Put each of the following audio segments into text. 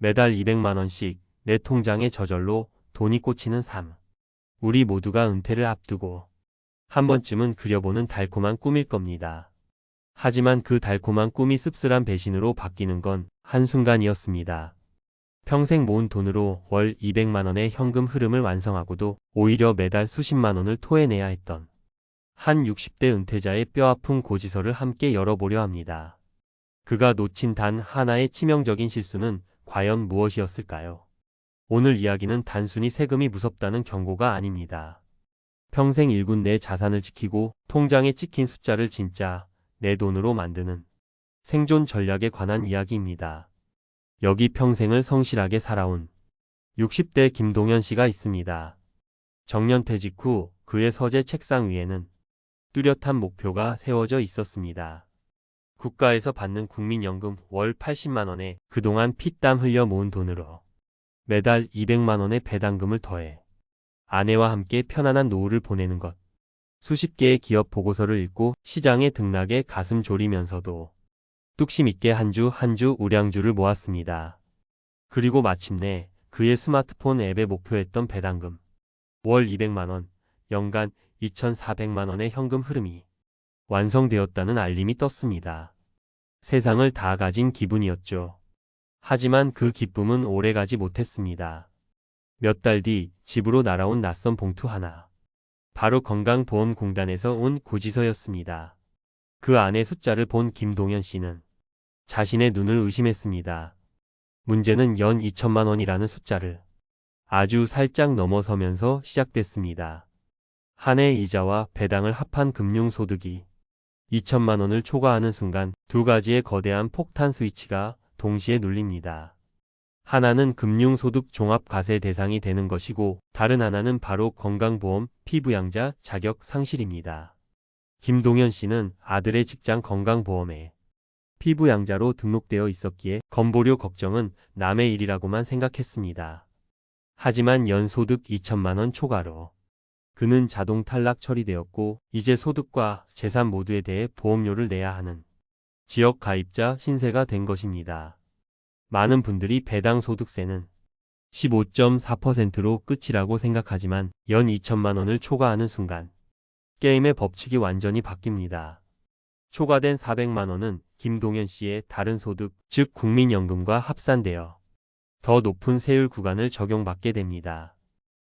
매달 200만원씩 내 통장에 저절로 돈이 꽂히는 삶. 우리 모두가 은퇴를 앞두고 한 번쯤은 그려보는 달콤한 꿈일 겁니다. 하지만 그 달콤한 꿈이 씁쓸한 배신으로 바뀌는 건 한순간이었습니다. 평생 모은 돈으로 월 200만원의 현금 흐름을 완성하고도 오히려 매달 수십만원을 토해내야 했던 한 60대 은퇴자의 뼈아픈 고지서를 함께 열어보려 합니다. 그가 놓친 단 하나의 치명적인 실수는 과연 무엇이었을까요? 오늘 이야기는 단순히 세금이 무섭다는 경고가 아닙니다. 평생 일군 내 자산을 지키고 통장에 찍힌 숫자를 진짜 내 돈으로 만드는 생존 전략에 관한 이야기입니다. 여기 평생을 성실하게 살아온 60대 김동현 씨가 있습니다. 정년퇴직 후 그의 서재 책상 위에는 뚜렷한 목표가 세워져 있었습니다. 국가에서 받는 국민연금 월 80만원에 그동안 피땀 흘려 모은 돈으로 매달 200만원의 배당금을 더해 아내와 함께 편안한 노후를 보내는 것. 수십 개의 기업 보고서를 읽고 시장에 등락에 가슴 졸이면서도 뚝심 있게 한 주 한 주 우량주를 모았습니다. 그리고 마침내 그의 스마트폰 앱에 목표했던 배당금 월 200만원, 연간 2,400만원의 현금 흐름이 완성되었다는 알림이 떴습니다. 세상을 다 가진 기분이었죠. 하지만 그 기쁨은 오래가지 못했습니다. 몇 달 뒤 집으로 날아온 낯선 봉투 하나. 바로 건강보험공단에서 온 고지서였습니다. 그 안의 숫자를 본 김동현 씨는 자신의 눈을 의심했습니다. 문제는 연 2천만원이라는 숫자를 아주 살짝 넘어서면서 시작됐습니다. 한 해 이자와 배당을 합한 금융소득이 2천만원을 초과하는 순간 두 가지의 거대한 폭탄 스위치가 동시에 눌립니다. 하나는 금융소득 종합과세 대상이 되는 것이고 다른 하나는 바로 건강보험 피부양자 자격 상실입니다. 김동현 씨는 아들의 직장 건강보험에 피부양자로 등록되어 있었기에 건보료 걱정은 남의 일이라고만 생각했습니다. 하지만 연소득 2천만원 초과로 그는 자동 탈락 처리되었고 이제 소득과 재산 모두에 대해 보험료를 내야 하는 지역 가입자 신세가 된 것입니다. 많은 분들이 배당 소득세는 15.4%로 끝이라고 생각하지만 연 2천만원을 초과하는 순간 게임의 법칙이 완전히 바뀝니다. 초과된 400만원은 김동현 씨의 다른 소득, 즉 국민연금과 합산되어 더 높은 세율 구간을 적용받게 됩니다.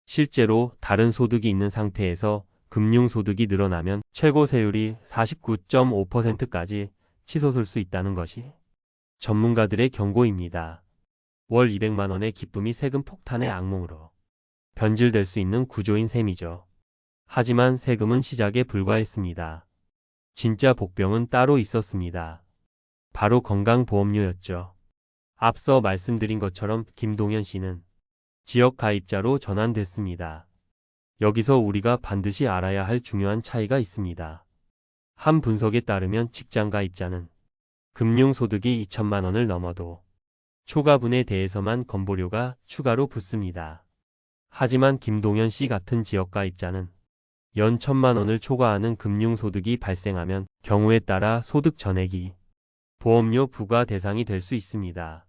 실제로 다른 소득이 있는 상태에서 금융소득이 늘어나면 최고 세율이 49.5%까지 치솟을 수 있다는 것이 전문가들의 경고입니다. 월 200만원의 기쁨이 세금 폭탄의 악몽으로 변질될 수 있는 구조인 셈이죠. 하지만 세금은 시작에 불과했습니다. 진짜 복병은 따로 있었습니다. 바로 건강보험료였죠. 앞서 말씀드린 것처럼 김동현 씨는 지역 가입자로 전환됐습니다. 여기서 우리가 반드시 알아야 할 중요한 차이가 있습니다. 한 분석에 따르면 직장 가입자는 금융소득이 2천만원을 넘어도 초과분에 대해서만 건보료가 추가로 붙습니다. 하지만 김동현 씨 같은 지역 가입자는 연 1,000만원을 초과하는 금융소득이 발생하면 경우에 따라 소득 전액이 보험료 부과 대상이 될 수 있습니다.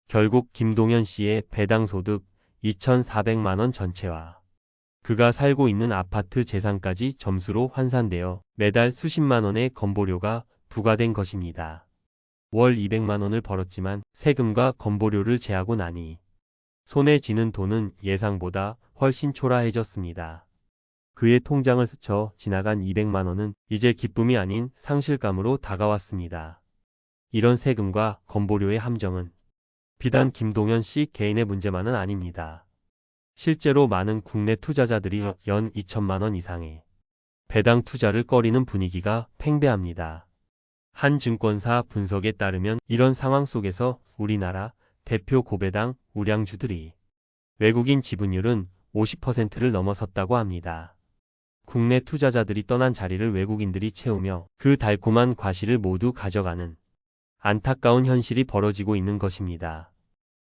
결국 김동현 씨의 배당소득 2,400만원 전체와 그가 살고 있는 아파트 재산까지 점수로 환산되어 매달 수십만원의 건보료가 부과된 것입니다. 월 200만원을 벌었지만 세금과 건보료를 제하고 나니 손에 쥐는 돈은 예상보다 훨씬 초라해졌습니다. 그의 통장을 스쳐 지나간 200만원은 이제 기쁨이 아닌 상실감으로 다가왔습니다. 이런 세금과 건보료의 함정은 비단 김동현 씨 개인의 문제만은 아닙니다. 실제로 많은 국내 투자자들이 연 2천만원 이상의 배당 투자를 꺼리는 분위기가 팽배합니다. 한 증권사 분석에 따르면 이런 상황 속에서 우리나라 대표 고배당 우량주들이 외국인 지분율은 50%를 넘어섰다고 합니다. 국내 투자자들이 떠난 자리를 외국인들이 채우며 그 달콤한 과실을 모두 가져가는 안타까운 현실이 벌어지고 있는 것입니다.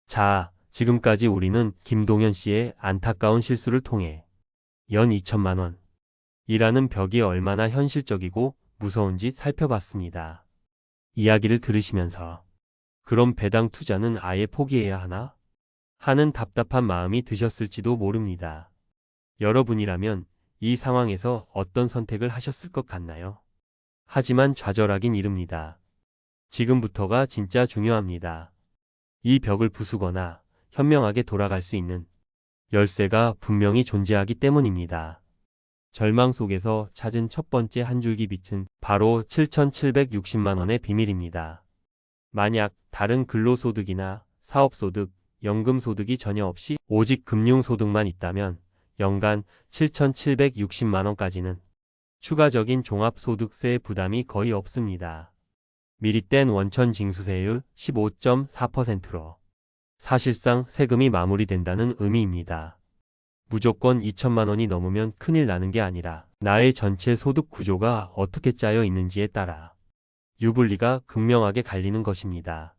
자, 지금까지 우리는 김동현 씨의 안타까운 실수를 통해 연 2천만원 이라는 벽이 얼마나 현실적이고 무서운지 살펴봤습니다. 이야기를 들으시면서 그럼 배당 투자는 아예 포기해야 하나? 하는 답답한 마음이 드셨을지도 모릅니다. 여러분이라면 이 상황에서 어떤 선택을 하셨을 것 같나요? 하지만 좌절하긴 이릅니다. 지금부터가 진짜 중요합니다. 이 벽을 부수거나 현명하게 돌아갈 수 있는 열쇠가 분명히 존재하기 때문입니다. 절망 속에서 찾은 첫 번째 한 줄기 빛은 바로 7,760만 원의 비밀입니다. 만약 다른 근로소득이나 사업소득, 연금소득이 전혀 없이 오직 금융소득만 있다면 연간 7,760만 원까지는 추가적인 종합소득세 부담이 거의 없습니다. 미리 뗀 원천 징수세율 15.4%로 사실상 세금이 마무리된다는 의미입니다. 무조건 2천만 원이 넘으면 큰일 나는 게 아니라 나의 전체 소득 구조가 어떻게 짜여 있는지에 따라 유불리가 극명하게 갈리는 것입니다.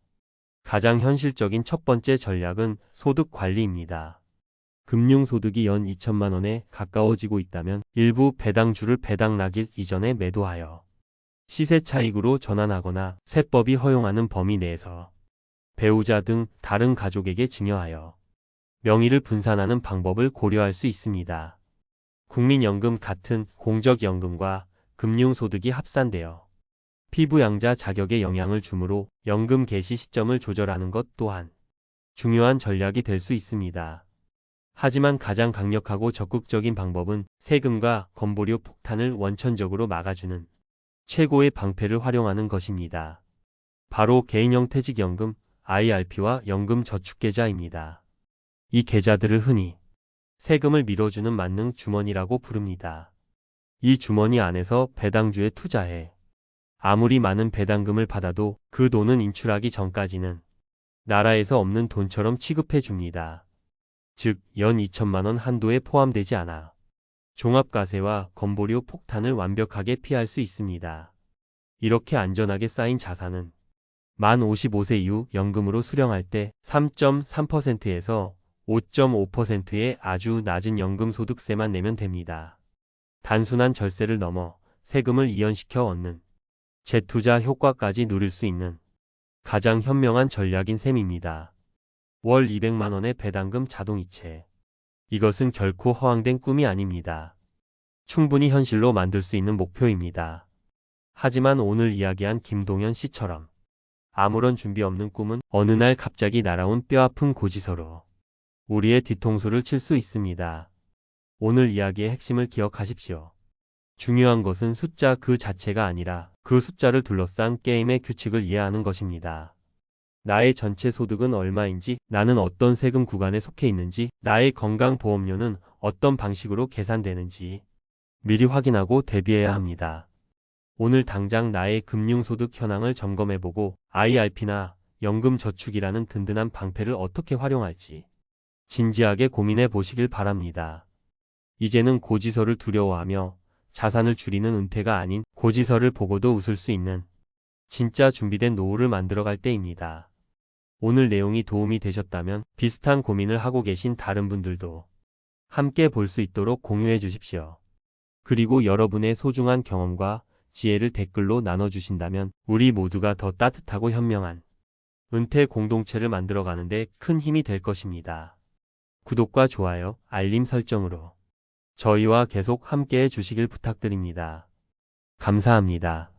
가장 현실적인 첫 번째 전략은 소득 관리입니다. 금융소득이 연 2천만 원에 가까워지고 있다면 일부 배당주를 배당 나길 이전에 매도하여 시세 차익으로 전환하거나 세법이 허용하는 범위 내에서 배우자 등 다른 가족에게 증여하여 명의를 분산하는 방법을 고려할 수 있습니다. 국민연금 같은 공적연금과 금융소득이 합산되어 피부양자 자격에 영향을 주므로 연금 개시 시점을 조절하는 것 또한 중요한 전략이 될 수 있습니다. 하지만 가장 강력하고 적극적인 방법은 세금과 건보료 폭탄을 원천적으로 막아주는 최고의 방패를 활용하는 것입니다. 바로 개인형 퇴직연금, IRP와 연금저축계좌입니다. 이 계좌들을 흔히 세금을 밀어주는 만능 주머니라고 부릅니다. 이 주머니 안에서 배당주에 투자해 아무리 많은 배당금을 받아도 그 돈은 인출하기 전까지는 나라에서 없는 돈처럼 취급해 줍니다. 즉, 연 2천만 원 한도에 포함되지 않아 종합과세와 건보료 폭탄을 완벽하게 피할 수 있습니다. 이렇게 안전하게 쌓인 자산은 만 55세 이후 연금으로 수령할 때 3.3%에서 5.5%의 아주 낮은 연금소득세만 내면 됩니다. 단순한 절세를 넘어 세금을 이연시켜 얻는 재투자 효과까지 누릴 수 있는 가장 현명한 전략인 셈입니다. 월 200만 원의 배당금 자동이체. 이것은 결코 허황된 꿈이 아닙니다. 충분히 현실로 만들 수 있는 목표입니다. 하지만 오늘 이야기한 김동현 씨처럼 아무런 준비 없는 꿈은 어느 날 갑자기 날아온 뼈아픈 고지서로 우리의 뒤통수를 칠 수 있습니다. 오늘 이야기의 핵심을 기억하십시오. 중요한 것은 숫자 그 자체가 아니라 그 숫자를 둘러싼 게임의 규칙을 이해하는 것입니다. 나의 전체 소득은 얼마인지, 나는 어떤 세금 구간에 속해 있는지, 나의 건강보험료는 어떤 방식으로 계산되는지 미리 확인하고 대비해야 합니다. 오늘 당장 나의 금융소득 현황을 점검해보고 IRP나 연금저축이라는 든든한 방패를 어떻게 활용할지 진지하게 고민해 보시길 바랍니다. 이제는 고지서를 두려워하며 자산을 줄이는 은퇴가 아닌 고지서를 보고도 웃을 수 있는 진짜 준비된 노후를 만들어갈 때입니다. 오늘 내용이 도움이 되셨다면 비슷한 고민을 하고 계신 다른 분들도 함께 볼 수 있도록 공유해 주십시오. 그리고 여러분의 소중한 경험과 지혜를 댓글로 나눠주신다면 우리 모두가 더 따뜻하고 현명한 은퇴 공동체를 만들어가는데 큰 힘이 될 것입니다. 구독과 좋아요, 알림 설정으로 저희와 계속 함께해 주시길 부탁드립니다. 감사합니다.